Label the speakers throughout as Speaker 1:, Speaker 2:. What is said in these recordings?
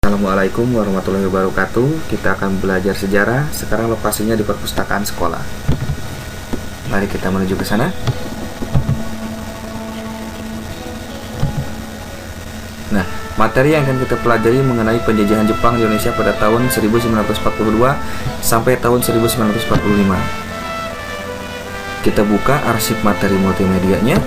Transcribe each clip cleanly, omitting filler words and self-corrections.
Speaker 1: Assalamualaikum warahmatullahi wabarakatuh. Kita akan belajar sejarah. Sekarang lokasinya di perpustakaan sekolah. Mari kita menuju ke sana. Nah, materi yang akan kita pelajari mengenai penjajahan Jepang di Indonesia pada tahun 1942 sampai tahun 1945. Kita buka arsip materi multimedianya.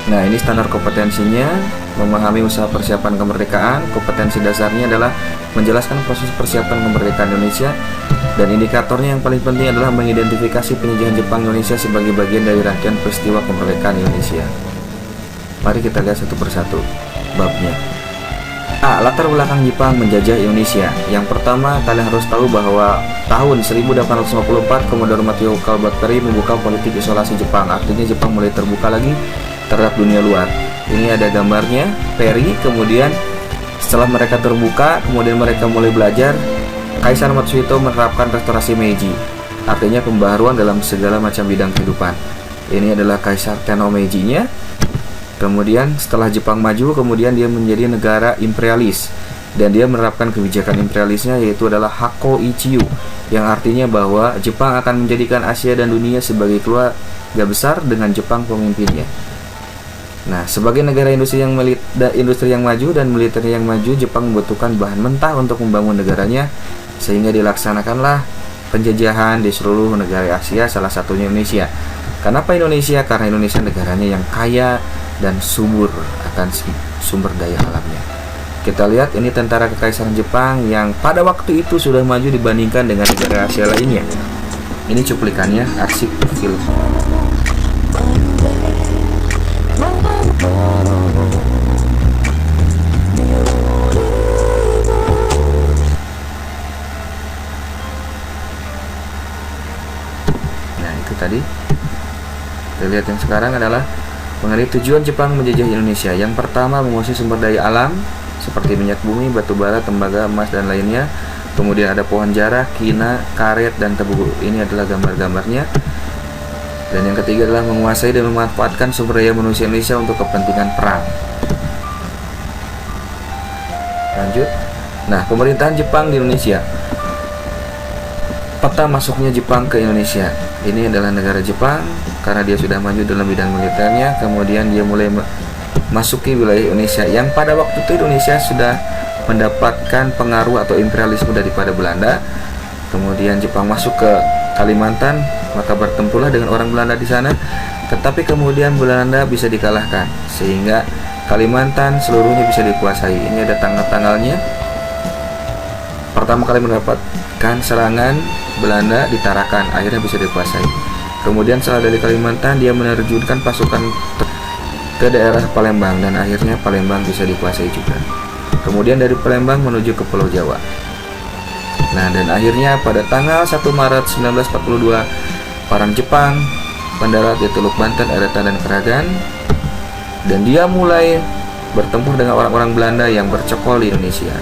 Speaker 1: Nah, ini standar kompetensinya, memahami usaha persiapan kemerdekaan. Kompetensi dasarnya adalah menjelaskan proses persiapan kemerdekaan Indonesia, dan indikatornya yang paling penting adalah mengidentifikasi penjajahan Jepang Indonesia sebagai bagian dari rangkaian peristiwa kemerdekaan Indonesia. Mari kita lihat satu persatu babnya. A. Latar belakang Jepang menjajah Indonesia. Yang pertama, kalian harus tahu bahwa tahun 1854 Komodor Matteo Kalbakperi membuka politik isolasi Jepang. Artinya Jepang mulai terbuka lagi terhadap dunia luar. Ini ada gambarnya, Perry. Kemudian setelah mereka terbuka, kemudian mereka mulai belajar. Kaisar Matsuhito menerapkan restorasi Meiji, artinya pembaharuan dalam segala macam bidang kehidupan. Ini adalah Kaisar Tenno Meiji-nya. Kemudian setelah Jepang maju, kemudian dia menjadi negara imperialis, dan dia menerapkan kebijakan imperialisnya, yaitu adalah Hakko Ichiyu, yang artinya bahwa Jepang akan menjadikan Asia dan dunia sebagai keluarga besar dengan Jepang pemimpinnya. Nah, sebagai negara industri yang maju dan militer yang maju, Jepang membutuhkan bahan mentah untuk membangun negaranya, sehingga dilaksanakanlah penjajahan di seluruh negara Asia, salah satunya Indonesia. Kenapa Indonesia? Karena Indonesia negaranya yang kaya dan subur akan sumber daya alamnya. Kita lihat, ini tentara kekaisaran Jepang yang pada waktu itu sudah maju dibandingkan dengan negara Asia lainnya. Ini cuplikannya, arsip film. Nah, itu tadi. Kita lihat yang sekarang adalah mengenai tujuan Jepang menjajah Indonesia. Yang pertama, menguasai sumber daya alam seperti minyak bumi, batu bara, tembaga, emas, dan lainnya. Kemudian ada pohon jarah, kina, karet, dan tebu. Ini adalah gambar-gambarnya. Dan yang ketiga adalah menguasai dan memanfaatkan sumber daya manusia Indonesia untuk kepentingan perang. Lanjut. Nah, pemerintahan Jepang di Indonesia. Peta masuknya Jepang ke Indonesia. Ini adalah negara Jepang karena dia sudah maju dalam bidang militernya. Kemudian dia mulai masuki wilayah Indonesia, yang pada waktu itu Indonesia sudah mendapatkan pengaruh atau imperialisme daripada Belanda. Kemudian Jepang masuk ke Kalimantan, maka bertempurlah dengan orang Belanda di sana. Tetapi kemudian Belanda bisa dikalahkan, sehingga Kalimantan seluruhnya bisa dikuasai. Ini ada tanggal-tanggalnya. Pertama kali mendapatkan serangan Belanda di Tarakan, akhirnya bisa dikuasai. Kemudian setelah dari Kalimantan, dia menerjunkan pasukan ke daerah Palembang, dan akhirnya Palembang bisa dikuasai juga. Kemudian dari Palembang menuju ke Pulau Jawa. Nah, dan akhirnya pada tanggal 1 Maret 1942 orang Jepang mendarat di Teluk Banten, Eretan, dan Keragan, dan dia mulai bertempur dengan orang-orang Belanda yang bercokol di Indonesia.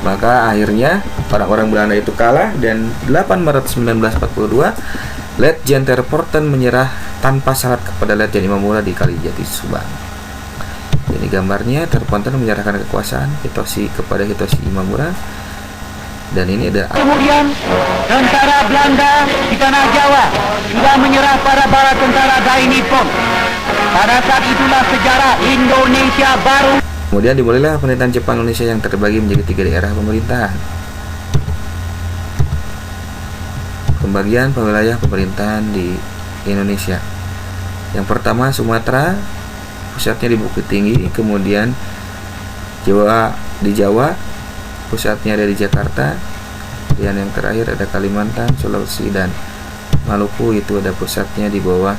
Speaker 1: Maka akhirnya orang-orang Belanda itu kalah, dan 8 Maret 1942 Letjen Terporten menyerah tanpa syarat kepada Letjen Imamura di Kalijati, Subang. Ini gambarnya, Terporten menyerahkan kekuasaan kepada Hitoshi Imamura. Dan ini ada
Speaker 2: kemudian tentara Belanda di tanah Jawa sudah menyerah pada para tentara Dai Nippon. Pada saat itulah sejarah Indonesia baru.
Speaker 1: Kemudian dimulailah pemerintahan Jepang Indonesia yang terbagi menjadi 3 daerah pemerintahan. Pembagian wilayah pemerintahan di Indonesia. Yang pertama Sumatera, pusatnya di Bukit Tinggi. Kemudian Jawa, pusatnya ada di Jakarta. Dan yang terakhir ada Kalimantan, Sulawesi, dan Maluku, itu ada pusatnya di bawah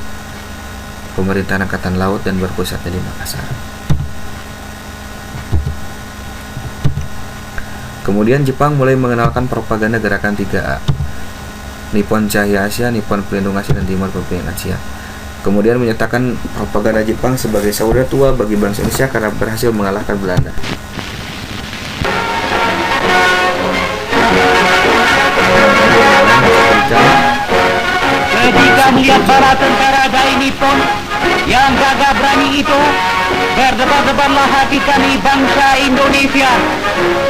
Speaker 1: pemerintahan Angkatan Laut dan berpusatnya di Makassar. Kemudian Jepang mulai mengenalkan propaganda gerakan 3A. Nippon Cahaya Asia, Nippon Pelindung Asia, dan Timur Pemimpin Asia. Kemudian menyatakan propaganda Jepang sebagai saudara tua bagi bangsa Indonesia karena berhasil mengalahkan Belanda.
Speaker 2: Ketika melihat para tentara Dai Nippon yang gagah berani itu, berdebar-debarlah hati kami bangsa Indonesia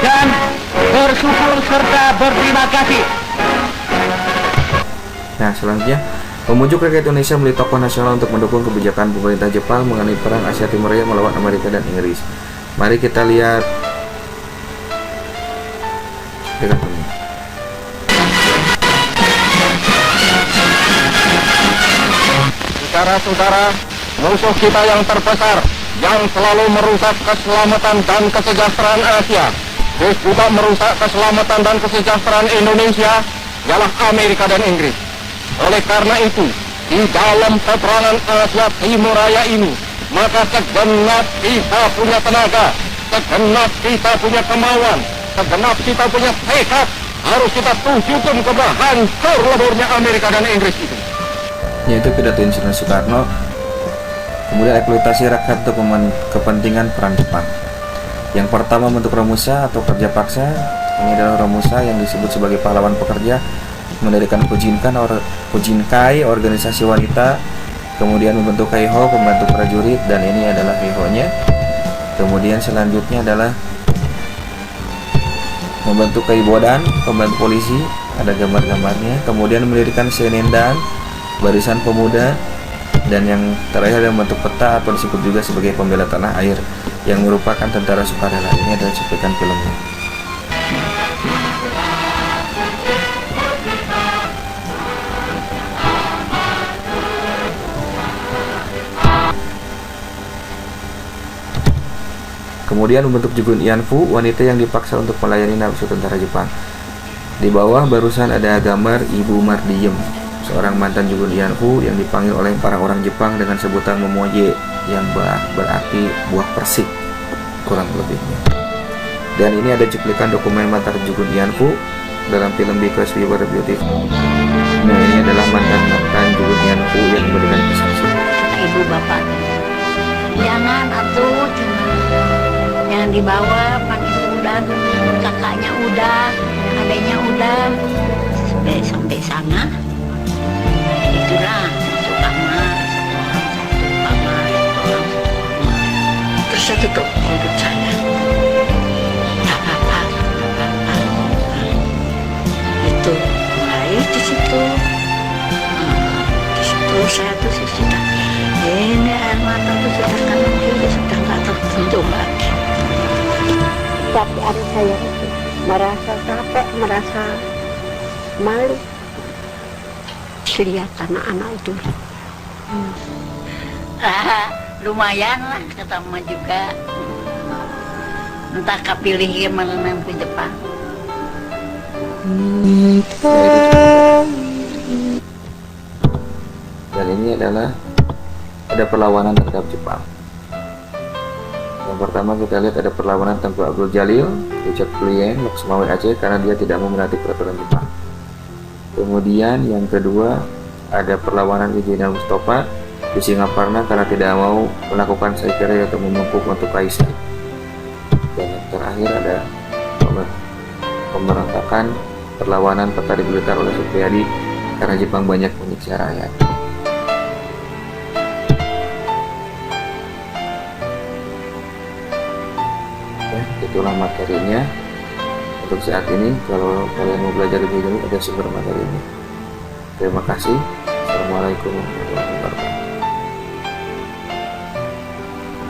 Speaker 2: dan bersyukur serta berterima kasih.
Speaker 1: Nah, selanjutnya memujuk rakyat Indonesia beli tokoh nasional untuk mendukung kebijakan pemerintah Jepang mengenai perang Asia Timur Raya melawan Amerika dan Inggris. Mari kita lihat dengan ini.
Speaker 3: Saudara-saudara, musuh kita yang terbesar yang selalu merusak keselamatan dan kesejahteraan Asia, terus juga merusak keselamatan dan kesejahteraan Indonesia, ialah Amerika dan Inggris. Oleh karena itu, di dalam peperangan Asia Timur Raya ini, maka segenap kita punya tenaga, segenap kita punya kemauan, segenap kita punya tekad, harus kita tujukan kepada hancur leburnya Amerika dan Inggris itu.
Speaker 1: Yaitu pidato Insinyur Soekarno. Kemudian eksploitasi rakyat untuk kepentingan perang Jepang. Yang pertama, bentuk Romusa atau kerja paksa. Ini adalah Romusa yang disebut sebagai pahlawan pekerja, mendirikan Kujinkai, organisasi wanita. Kemudian membentuk Kaiho, pembantu prajurit, dan ini adalah Kaiho-nya. Kemudian selanjutnya adalah membentuk Kaibodan, pembantu polisi, ada gambar-gambarnya. Kemudian mendirikan Senendan, barisan pemuda, dan yang terakhir adalah membentuk peta atau disebut juga sebagai pembela tanah air yang merupakan tentara sukarela. Ini adalah cuplikan filmnya. Kemudian membentuk Jugun Ianfu, wanita yang dipaksa untuk melayani nafsu tentara Jepang. Di bawah barusan ada gambar Ibu Mardiem, seorang mantan Jugun Ianfu yang dipanggil oleh para orang Jepang dengan sebutan Momoye yang berarti buah persik kurang lebihnya. Dan ini ada cuplikan dokumen mantan Jugun Ianfu dalam film Because We Were Beautiful. Nah, ini adalah mantan Jugun Ianfu yang memberikan kesaksian.
Speaker 4: Ibu bapak, jangan atuh, jangan dibawa, pan itu udah, kakaknya udah, adanya udah, sampai sana. Itulah masuk kamar, terus saya tutup mulut saya. Tak apa, itu mulai di situ. Di situ saya tuh sudah ini air mata tuh sudah kanan kiri sudah nggak terbentuk lagi.
Speaker 5: Tapi ada saya itu merasa capek, merasa malu. Lihat anak-anak itu.
Speaker 4: Lumayan lah ketemu juga. Entah kepilih gimana ke Jepang.
Speaker 1: Dan ini adalah ada perlawanan terhadap Jepang. Yang pertama kita lihat ada perlawanan Tengku Abdul Jalil, Richard Klien, Loksmawe Aceh karena dia tidak mau menaati peraturan Jepang. Kemudian yang kedua ada perlawanan Jenderal Mustafa di Singaparna karena tidak mau melakukan saikere atau memupuk untuk Kaisar. Dan yang terakhir ada pemberontakan perlawanan Petani Blitar oleh Supriyadi karena Jepang banyak menyiksa rakyat. Ya, itulah materinya. Untuk saat ini, kalau kalian mau belajar lebih jauh, ada sumber materi ini. Terima kasih. Assalamualaikum warahmatullahi wabarakatuh.